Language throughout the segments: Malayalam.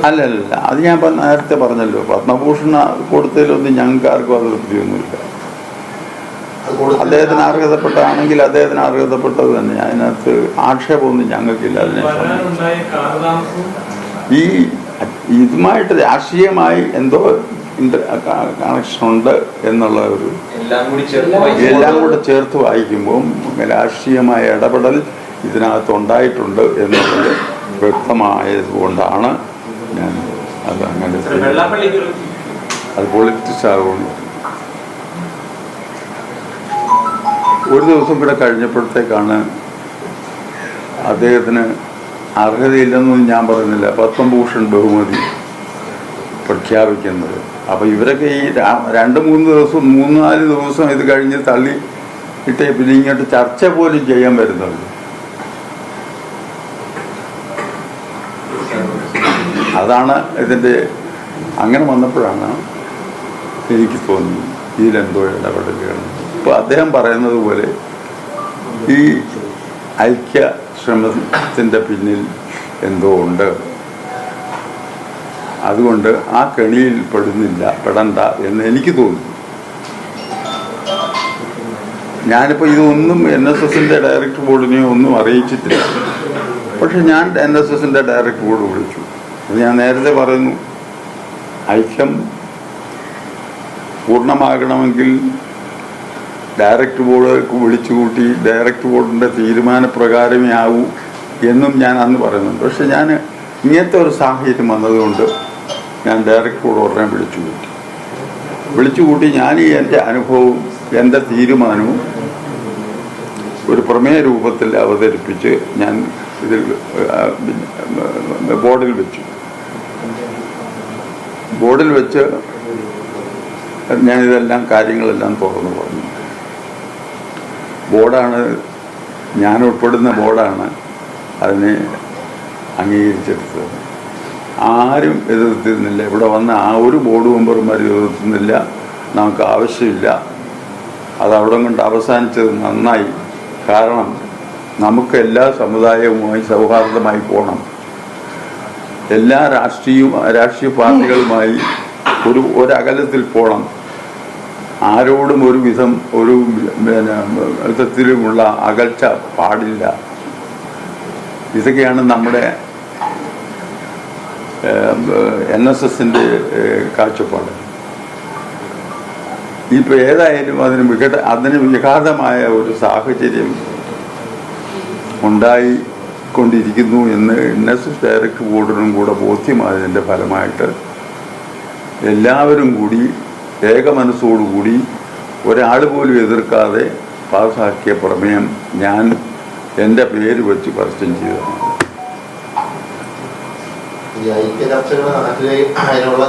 അല്ലല്ല, അത് ഞാൻ നേരത്തെ പറഞ്ഞല്ലോ. പത്മഭൂഷൺ കൊടുത്തതിലൊന്നും ഞങ്ങൾക്ക് ആർക്കും അതൃപ്തിയൊന്നുമില്ല. അദ്ദേഹത്തിന് അർഹതപ്പെട്ടതാണെങ്കിൽ അദ്ദേഹത്തിന് അർഹതപ്പെട്ടത് തന്നെ. അതിനകത്ത് ആക്ഷേപമൊന്നും ഞങ്ങൾക്കില്ല. അതിനെ ഈ ഇതുമായിട്ട് രാഷ്ട്രീയമായി എന്തോ കണക്ഷനുണ്ട് എന്നുള്ള ഒരു എല്ലാം കൂടെ ചേർത്ത് വായിക്കുമ്പോൾ രാഷ്ട്രീയമായ ഇടപെടൽ ഇതിനകത്ത് ഉണ്ടായിട്ടുണ്ട് എന്നുള്ളത് വ്യക്തമായത് കൊണ്ടാണ് ഞാൻ അത് അങ്ങനെ അത് പൊളിറ്റിക്സ് ആകുന്നു. ഒരു ദിവസം കൂടെ കഴിഞ്ഞപ്പോഴത്തേക്കാണ് അദ്ദേഹത്തിന് അർഹതയില്ലെന്നൊന്നും ഞാൻ പറയുന്നില്ല, പത്മഭൂഷൺ ബഹുമതി പ്രഖ്യാപിക്കുന്നത്. അപ്പോൾ ഇവരൊക്കെ ഈ 2-3 ദിവസം 3-4 ദിവസം ഇത് കഴിഞ്ഞ് തള്ളി ഇട്ടേ പിന്നെ ഇങ്ങോട്ട് ചർച്ച പോലും ചെയ്യാൻ വരുന്നുള്ളൂ. അതാണ് ഇതിൻ്റെ. അങ്ങനെ വന്നപ്പോഴാണ് എനിക്ക് തോന്നി ഇതിലെന്തോ ഇടപെടലുകൾ. ഇപ്പോൾ അദ്ദേഹം പറയുന്നത് പോലെ ഈ ഐക്യ ശ്രമത്തിൻ്റെ പിന്നിൽ എന്തോ ഉണ്ട്, അതുകൊണ്ട് ആ കെണിയിൽ പെടണ്ട എന്ന് എനിക്ക് തോന്നി. ഞാനിപ്പോൾ ഇതൊന്നും NSSൻ്റെ ഡയറക്ടർ ബോർഡിനെയോ ഒന്നും അറിയിച്ചിട്ടില്ല. പക്ഷെ ഞാൻ NSSൻ്റെ ഡയറക്ടർ ബോർഡ് വിളിച്ചു. ഞാൻ നേരത്തെ പറയുന്നു, ഐക്യം പൂർണ്ണമാകണമെങ്കിൽ ഡയറക്ടർ ബോർഡ് വിളിച്ചുകൂട്ടി ഡയറക്ടർ ബോർഡിൻ്റെ തീരുമാനപ്രകാരമേ ആവൂ എന്നും ഞാൻ അന്ന് പറയുന്നുണ്ട്. പക്ഷെ ഞാൻ ഇങ്ങനത്തെ ഒരു സാഹചര്യം വന്നതുകൊണ്ട് ഞാൻ ഡയറക്ടർ ബോർഡ് ഉടനെ വിളിച്ചുകൂട്ടി ഞാൻ എൻ്റെ അനുഭവവും എൻ്റെ തീരുമാനവും ഒരു പ്രമേയ രൂപത്തിൽ അവതരിപ്പിച്ച് ഞാൻ ഇതിൽ ബോർഡിൽ വെച്ച് ഞാനിതെല്ലാം കാര്യങ്ങളെല്ലാം തുറന്നു പറഞ്ഞു. ബോർഡാണ്, ഞാൻ ഉൾപ്പെടുന്ന ബോർഡാണ് അതിനെ അംഗീകരിച്ചെടുത്തത്. ആരും എതിർത്തിരുന്നില്ല. ഇവിടെ വന്ന ആ ഒരു ബോർഡ് മെമ്പർമാർ എതിർത്തുന്നില്ല. നമുക്ക് ആവശ്യമില്ല. അതവിടെ കൊണ്ട് അവസാനിച്ചത് നന്നായി. കാരണം നമുക്ക് എല്ലാ സമുദായവുമായി സൗഹാർദ്ദമായി പോകണം. എല്ലാ രാഷ്ട്രീയ പാർട്ടികളുമായി ഒരകലത്തിൽ പോകണം. ആരോടും ഒരു വിധത്തിലുമുള്ള അകൽച്ച പാടില്ല. ഇതൊക്കെയാണ് നമ്മുടെ NSSൻ്റെ കാഴ്ചപ്പാട്. ഇപ്പോൾ ഏതായാലും അതിന് വിഘാതമായ ഒരു സാഹചര്യം ഉണ്ടായിക്കൊണ്ടിരിക്കുന്നു എന്ന് NSS ഡയറക്ടർ ബോർഡിനും കൂടെ ബോധ്യമായതിൻ്റെ ഫലമായിട്ട് എല്ലാവരും കൂടി ഏകമനസ്സോടുകൂടി ഒരാൾ പോലും എതിർക്കാതെ പാസ്സാക്കിയ പ്രമേയം ഞാൻ എൻ്റെ പേര് വെച്ച് പരസ്യം ചെയ്തതാണ്. ഈ ഐക്യ ചർച്ചകൾ നടക്കുകയും അതിനുള്ള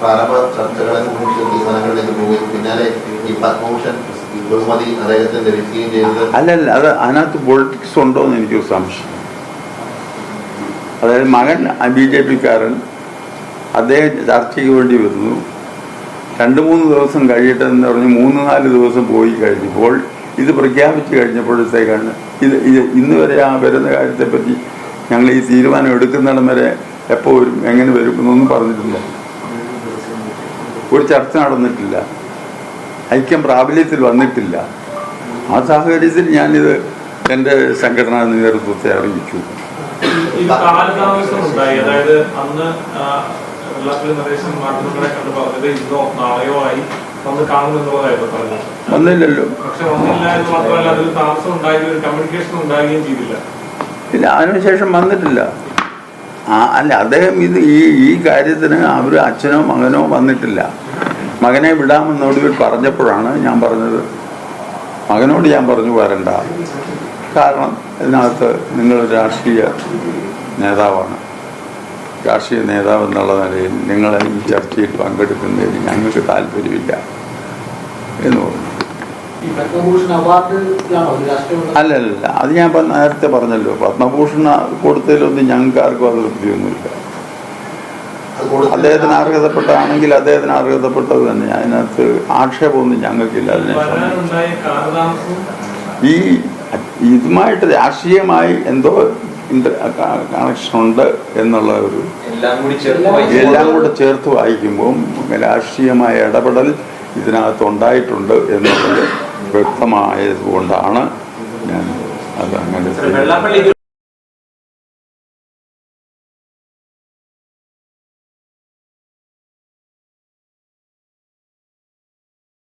പ്രാരംഭ ചർച്ചകളെ കുറിച്ച് തീരുമാനങ്ങളിലേക്ക് പോവുകയും പിന്നാലെ ഈ പത്മഭൂഷൺ ബഹുമതി അദ്ദേഹത്തിന് ലഭിക്കുകയും ചെയ്തത്. അല്ലല്ല, അത് അതിനകത്ത് പൊളിറ്റിക്സ് ഉണ്ടോ എന്ന് എനിക്കൊരു സംശയം. അതായത് മകൻ BJP-ക്കാരൻ, അദ്ദേഹം ചർച്ചയ്ക്ക് വേണ്ടി വരുന്നു. 2-3 ദിവസം കഴിയട്ടെന്ന് പറഞ്ഞ് 3-4 ദിവസം പോയി കഴിഞ്ഞപ്പോൾ ഇത് പ്രഖ്യാപിച്ചു കഴിഞ്ഞപ്പോഴത്തേക്കാണ് ഇന്ന് വരെ ആ വരുന്ന കാര്യത്തെപ്പറ്റി ഞങ്ങൾ ഈ തീരുമാനം എടുക്കുന്നിടം വരെ എപ്പോൾ വരും, എങ്ങനെ വരും എന്നൊന്നും പറഞ്ഞിട്ടില്ല. ഒരു ചർച്ച നടന്നിട്ടില്ല. ഐക്യം പ്രാബല്യത്തിൽ വന്നിട്ടില്ല. ആ സാഹചര്യത്തിൽ ഞാനിത് എൻ്റെ സംഘടനാ നേതൃത്വത്തെ അറിയിച്ചു. വന്നില്ലല്ലോ. ഇല്ല, അതിനുശേഷം വന്നിട്ടില്ല. അല്ല, അദ്ദേഹം ഈ കാര്യത്തിന് അവർ അച്ഛനോ മകനോ വന്നിട്ടില്ല. മകനെ വിടാമെന്നോട് പറഞ്ഞപ്പോഴാണ് ഞാൻ പറഞ്ഞത്, മകനോട് ഞാൻ പറഞ്ഞു വരണ്ട. കാരണം ഇതിനകത്ത് നിങ്ങൾ രാഷ്ട്രീയ നേതാവാണ്. രാഷ്ട്രീയ നേതാവ് എന്നുള്ള നിലയിൽ നിങ്ങൾ ഈ ചർച്ചയിൽ പങ്കെടുക്കുന്നതിന് ഞങ്ങൾക്ക് താല്പര്യമില്ല എന്ന് പറഞ്ഞു. അല്ലല്ല, അത് ഞാൻ നേരത്തെ പറഞ്ഞല്ലോ. പത്മഭൂഷൺ കൊടുത്തതിലൊന്നും ഞങ്ങൾക്ക് ആർക്കും അതൃപ്തിയൊന്നുമില്ല. അദ്ദേഹത്തിന് അർഹതപ്പെട്ടതാണെങ്കിൽ അദ്ദേഹത്തിന് അർഹതപ്പെട്ടത് തന്നെ. അതിനകത്ത് ആക്ഷേപമൊന്നും ഞങ്ങൾക്കില്ല. അതിനെ ഈ ഇതുമായിട്ട് രാഷ്ട്രീയമായി എന്തോ കണക്ഷൻ ഉണ്ട് എന്നുള്ള ഒരു എല്ലാം കൂടെ ചേർത്ത് വായിക്കുമ്പോൾ രാഷ്ട്രീയമായ ഇടപെടൽ ഇതിനകത്തുണ്ടായിട്ടുണ്ട് എന്നുള്ളത് വ്യക്തമായതുകൊണ്ടാണ് ഞാൻ അത് അങ്ങനെ